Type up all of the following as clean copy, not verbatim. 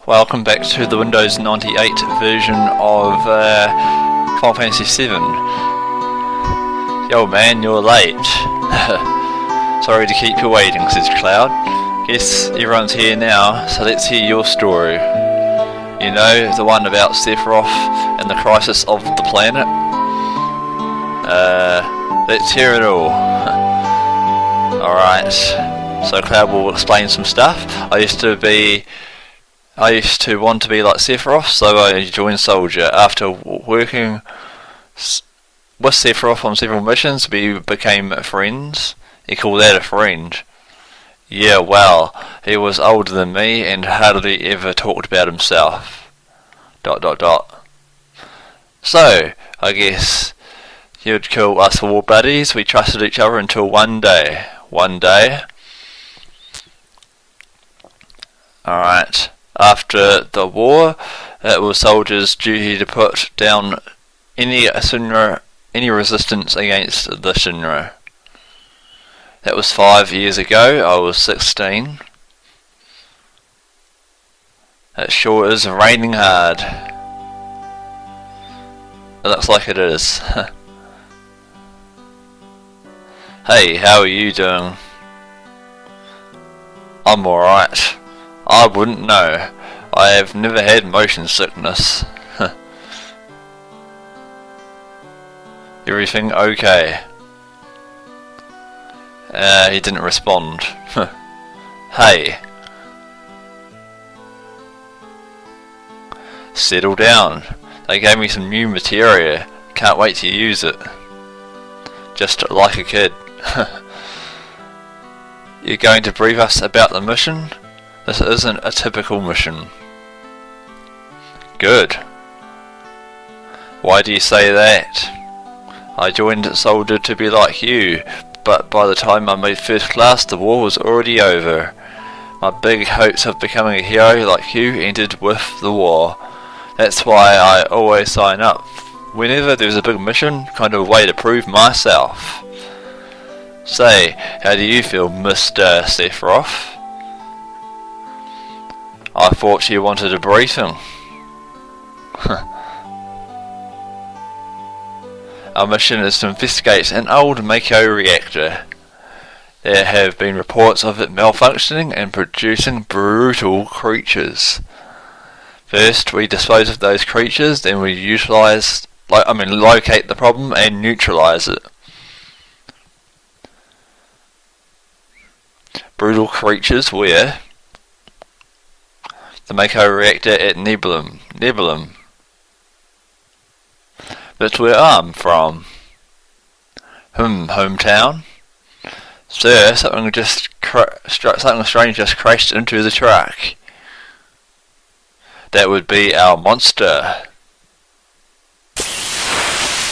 Welcome back to the Windows 98 version of Final Fantasy VII. Yo man, you're late. Sorry to keep you waiting, says Cloud. Guess everyone's here now, so let's hear your story. You know, the one about Sephiroth and the crisis of the planet? Let's hear it all. Alright, so Cloud will explain some stuff. I used to want to be like Sephiroth, so I joined Soldier. After working with Sephiroth on several missions, we became friends. He called that a friend. Yeah, well, he was older than me and hardly ever talked about himself. ... So, I guess you'd call us war buddies. We trusted each other until one day. Alright. After the war, it was Soldier's duty to put down any resistance against the Shinra. That was 5 years ago. I was 16. It sure is raining hard. It looks like it is. Hey, how are you doing? I'm alright. I wouldn't know. I have never had motion sickness. Everything okay? He didn't respond. Hey. Settle down. They gave me some new material. Can't wait to use it. Just like a kid. You're going to brief us about the mission? This isn't a typical mission. Good. Why do you say that? I joined Soldier to be like you, but by the time I made first class, the war was already over. My big hopes of becoming a hero like you ended with the war. That's why I always sign up. Whenever there's a big mission, kind of a way to prove myself. Say, how do you feel, Mr. Sephiroth? I thought you wanted a briefing. Our mission is to investigate an old Mako Reactor. There have been reports of it malfunctioning and producing brutal creatures. First, we dispose of those creatures, then we locate the problem and neutralize it. Brutal creatures where? The Mako Reactor at Nebulum. That's where I'm from. Hometown? Sir, something strange just crashed into the truck. That would be our monster.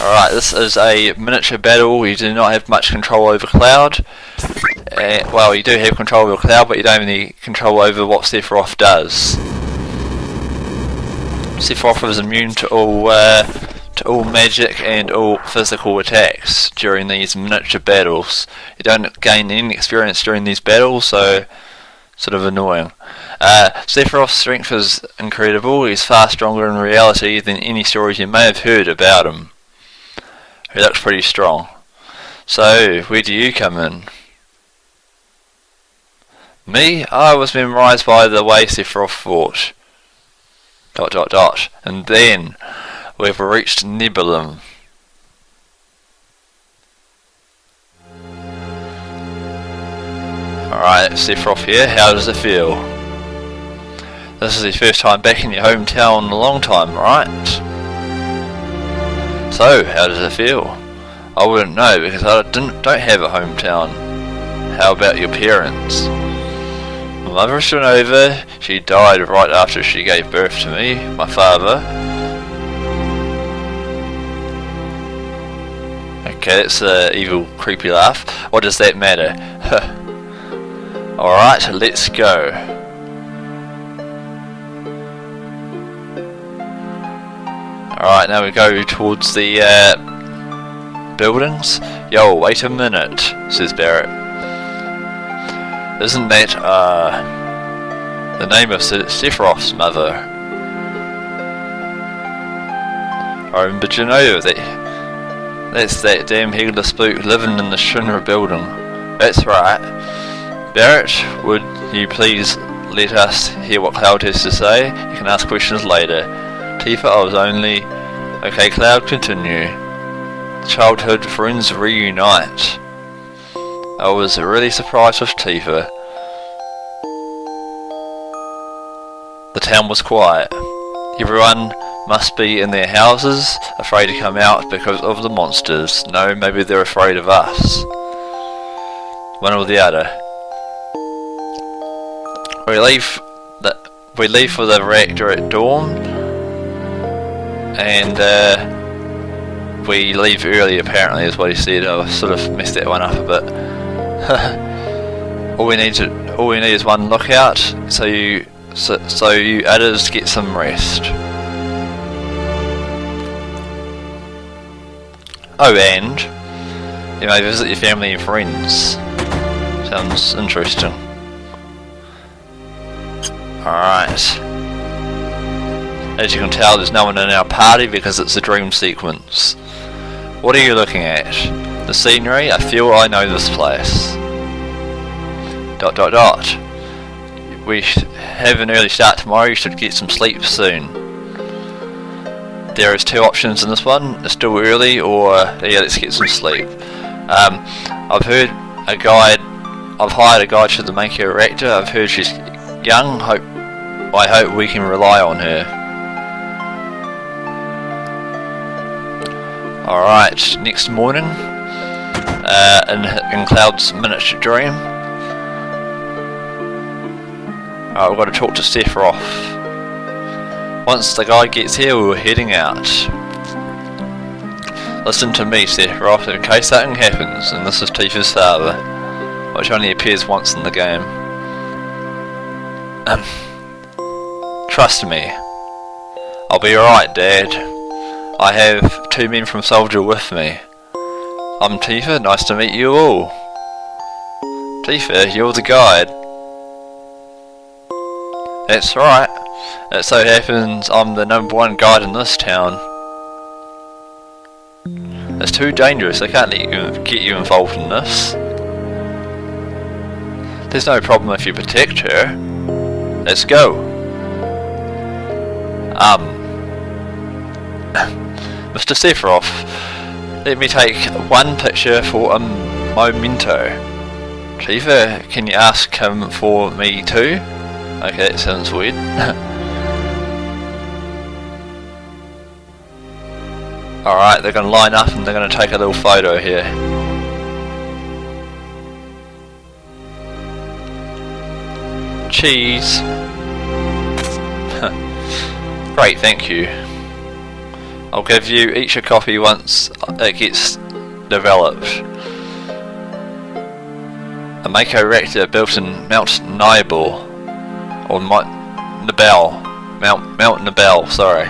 Alright, this is a miniature battle. You do not have much control over Cloud. Well, you do have control over Cloud, but you don't have any control over what Sephiroth does. Sephiroth is immune to all magic and all physical attacks during these miniature battles. You don't gain any experience during these battles, so sort of annoying. Sephiroth's strength is incredible. He's far stronger in reality than any stories you may have heard about him. He looks pretty strong. So, where do you come in? Me? I was memorized by the way Sephiroth fought. ... And then we've reached Nebulum. Alright, Sephiroth here. How does it feel? This is your first time back in your hometown in a long time, right? So, how does it feel? I wouldn't know because I don't have a hometown. How about your parents? My mother is still over. She died right after she gave birth to me. My father. Okay, that's an evil, creepy laugh. What does that matter? Alright, let's go. Alright, now we go towards the buildings. Yo, wait a minute, says Barrett. Isn't that The name of Sephiroth's mother. But you know that's that damn headless spook living in the Shinra building. That's right. Barrett, would you please let us hear what Cloud has to say? You can ask questions later. Tifa, I was only... Okay, Cloud, continue. Childhood friends reunite. I was really surprised with Tifa. The town was quiet. Everyone must be in their houses, afraid to come out because of the monsters. No, maybe they're afraid of us. One or the other. We leave for the reactor at dawn, and we leave early. Apparently, is what he said. I sort of messed that one up a bit. all we need is one lookout. So you others get some rest. Oh, and you may visit your family and friends. Sounds interesting. Alright. As you can tell, there's no one in our party because it's a dream sequence. What are you looking at? The scenery? I feel I know this place. ... We have an early start tomorrow, you should get some sleep soon. There is two options in this one. It's still early, or yeah, let's get some sleep. I've hired a guide to the Mako Reactor. I've heard she's young. I hope we can rely on her. Alright, next morning, in Cloud's miniature dream. Alright, we've got to talk to Sephiroth. Once the guy gets here, we're heading out. Listen to me, Sephiroth, in case something happens, and this is Tifa's father, which only appears once in the game. Trust me. I'll be alright, Dad. I have two men from Soldier with me. I'm Tifa, nice to meet you all. Tifa, you're the guide. That's right. It so happens I'm the #1 guide in this town. It's too dangerous, I can't get you involved in this. There's no problem if you protect her. Let's go. Mr. Sephiroth, let me take one picture for a memento. Tifa, can you ask him for me too? Okay, that sounds weird. Alright, they're going to line up and they're going to take a little photo here. Cheese. Great, thank you. I'll give you each a copy once it gets developed. A Mako Reactor built in Mount Nibel. Or Mount Nibel, sorry.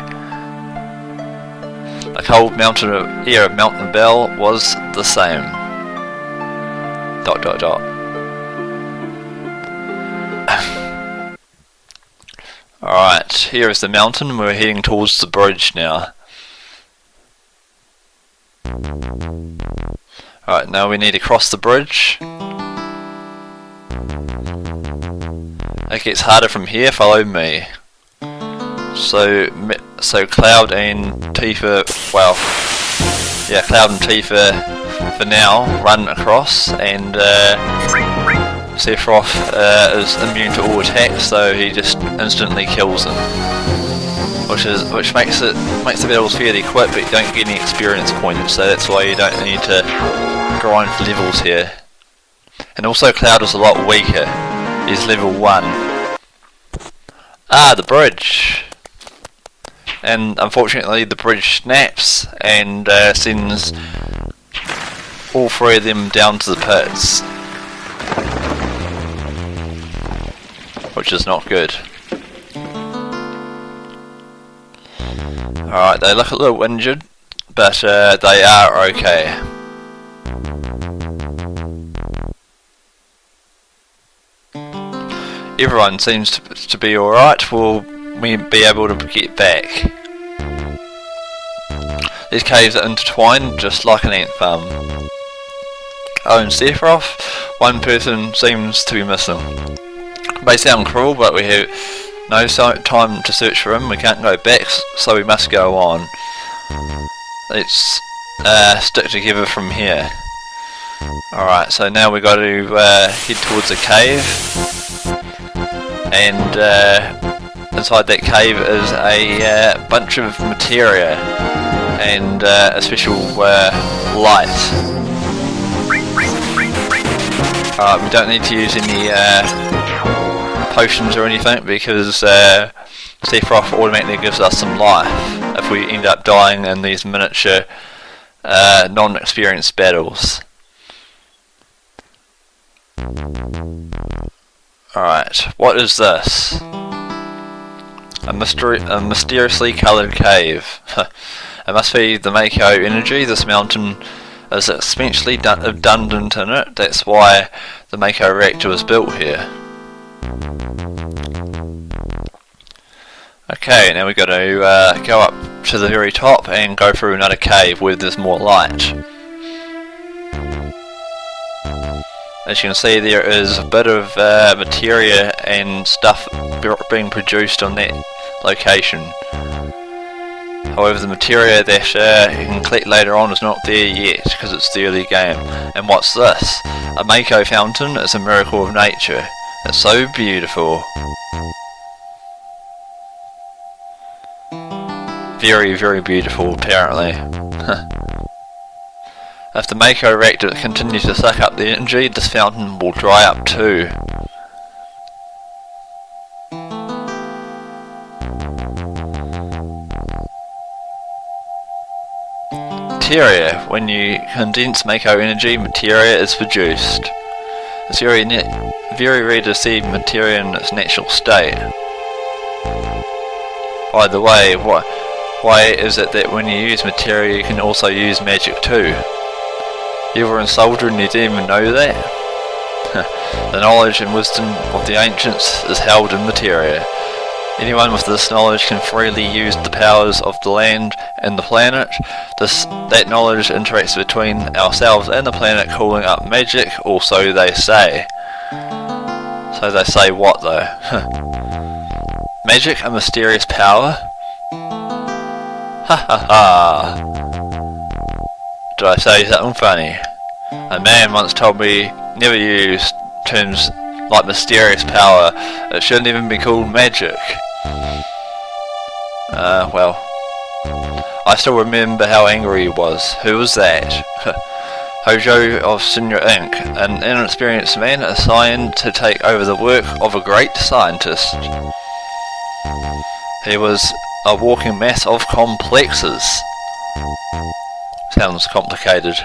The cold mountain air of Mount Nibel was the same. ... Alright, here is the mountain. We're heading towards the bridge now. Alright, now we need to cross the bridge. It gets harder from here, follow me. So Cloud and Tifa, well, yeah, Cloud and Tifa for now run across, and Sephiroth is immune to all attacks, so he just instantly kills them. Which makes the battles fairly quick, but you don't get any experience points, so that's why you don't need to grind for levels here. And also Cloud is a lot weaker. He's level 1. Ah, the bridge! And unfortunately the bridge snaps and sends all three of them down to the pits. Which is not good. Alright, they look a little injured, but they are okay. everyone seems to be alright, we'll be able to get back. These caves are intertwined just like an ant farm. Oh, and Sephiroth, one person seems to be missing. It may sound cruel, but we have no time to search for him. We can't go back, so we must go on. Let's stick together from here. Alright, so now we got to head towards a cave, and inside that cave is a bunch of materia and a special light. Alright, we don't need to use any potions or anything because Sephiroth automatically gives us some life if we end up dying in these miniature non-experienced battles. Alright, what is this? A mysteriously coloured cave. It must be the Mako energy. This mountain is essentially redundant in it. That's why the Mako Reactor was built here. Okay, now we've got to go up to the very top and go through another cave where there's more light. As you can see, there is a bit of materia and stuff being produced on that location. However, the materia that you can collect later on is not there yet because it's the early game. And what's this? A Mako fountain is a miracle of nature. It's so beautiful. Very, very beautiful, apparently. If the Mako Reactor continues to suck up the energy, this fountain will dry up too. Materia. When you condense Mako energy, materia is produced. It's very rare to see materia in its natural state. By the way, why is it that when you use materia you can also use magic too? You were in Soldier and you didn't even know that? The knowledge and wisdom of the ancients is held in materia. Anyone with this knowledge can freely use the powers of the land and the planet. That knowledge interacts between ourselves and the planet, calling up magic, or so they say. So they say what though? Magic, a mysterious power? Ha ha ha! Did I say something funny? A man once told me never use terms like mysterious power. It shouldn't even be called magic. Well, I still remember how angry he was. Who was that? Hojo of Senior Inc., an inexperienced man assigned to take over the work of a great scientist. He was a walking mass of complexes. Sounds complicated.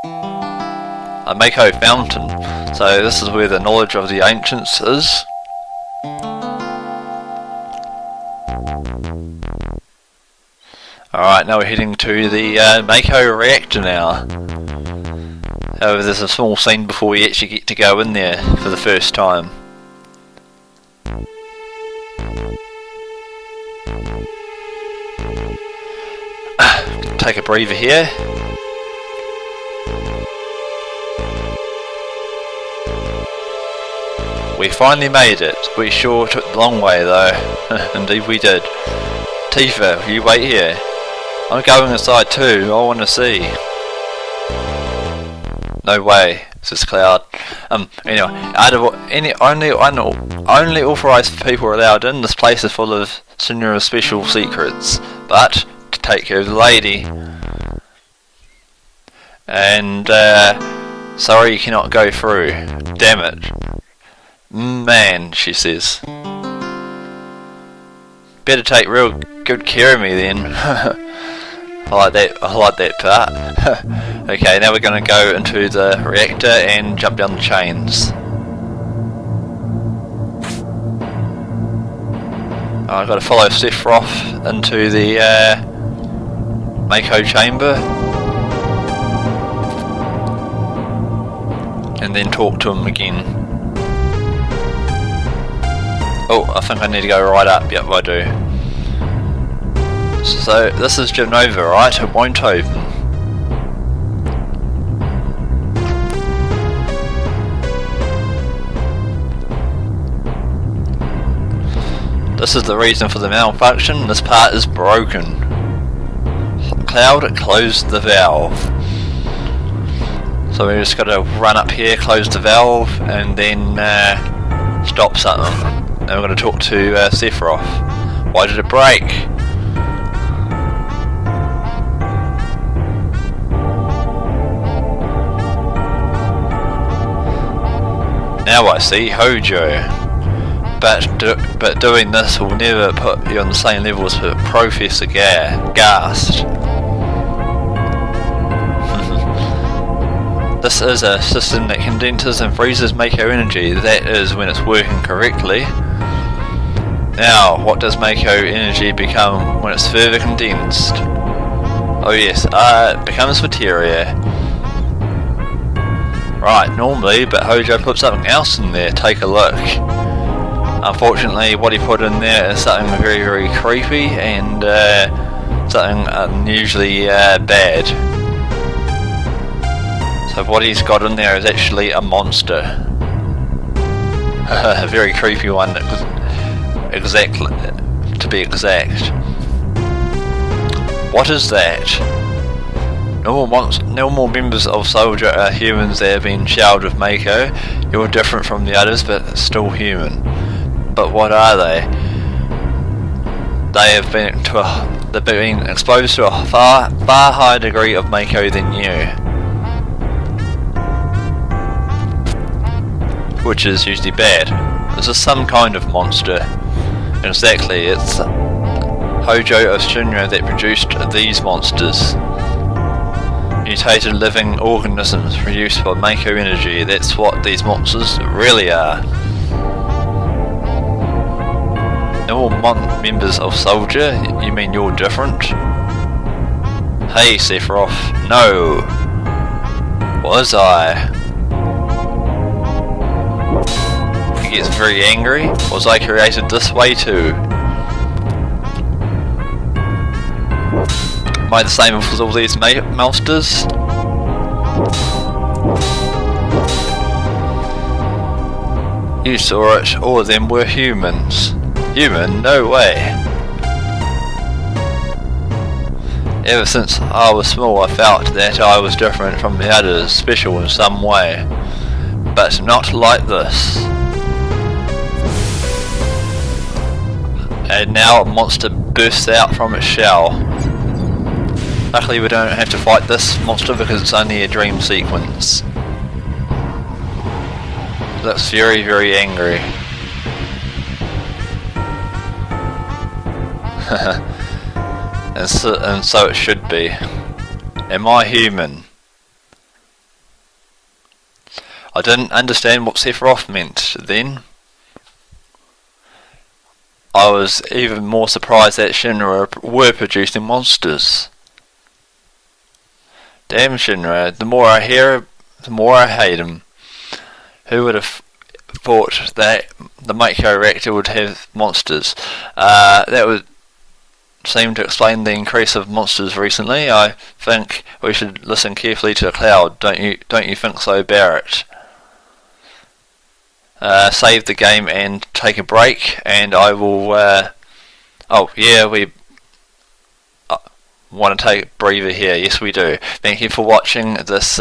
A Mako fountain. So this is where the knowledge of the ancients is. Alright, now we're heading to the Mako Reactor now. However, there's a small scene before we actually get to go in there for the first time. Take a breather here. We finally made it. We sure took the long way though. Indeed we did. Tifa, you wait here. I'm going inside too. I want to see. No way, says Cloud. Anyway, out of only authorized people are allowed in. This place is full of senior special secrets. But to take care of the lady. And sorry you cannot go through. Damn it. Man, she says. Better take real good care of me then. I like that part. Okay, now we're going to go into the reactor and jump down the chains. I've got to follow Sephiroth into the Mako chamber and then talk to him again. Oh, I think I need to go right up. Yep, I do. So this is Genova, right? It won't open. This is the reason for the malfunction. This part is broken. Cloud closed the valve. So we just got to run up here, close the valve, and then stop something. Now we're going to talk to Sephiroth. Why did it break? Now I see Hojo. But doing this will never put you on the same level as Professor Gast. This is a system that condenses and freezes Mako energy. That is when it's working correctly. Now, what does Mako energy become when it's further condensed? Oh yes, it becomes materia. Right, normally, but Hojo put something else in there. Take a look. Unfortunately, what he put in there is something very, very creepy and something unusually bad. So what he's got in there is actually a monster. A very creepy one, exactly, to be exact. What is that? Normal members of Soldier are humans that have been showered with Mako. You're different from the others, but still human. But what are they? They've been exposed to a far higher degree of Mako than you, which is usually bad. This is some kind of monster. Exactly, it's Hojo of Shinra that produced these monsters. Mutated living organisms produced by Mako energy. That's what these monsters really are. Normal members of Soldier? You mean you're different? Hey Sephiroth, no! Was I? He gets very angry. Was I created this way too? Am I the same as all these monsters? You saw it, all of them were humans. Human? No way. Ever since I was small I felt that I was different from the others, special in some way. But not like this. And now a monster bursts out from its shell. Luckily we don't have to fight this monster because it's only a dream sequence. That's very, very angry. and so it should be. Am I human? I didn't understand what Sephiroth meant then. I was even more surprised that Shinra were producing monsters. Damn Shinra, the more I hear, the more I hate him. Who would have thought that the Mako Reactor would have monsters? That would seem to explain the increase of monsters recently. I think we should listen carefully to the Cloud. Don't you think so, Barrett? Save the game and take a break, and I will. Oh yeah, we want to take a breather here. Yes, we do. Thank you for watching this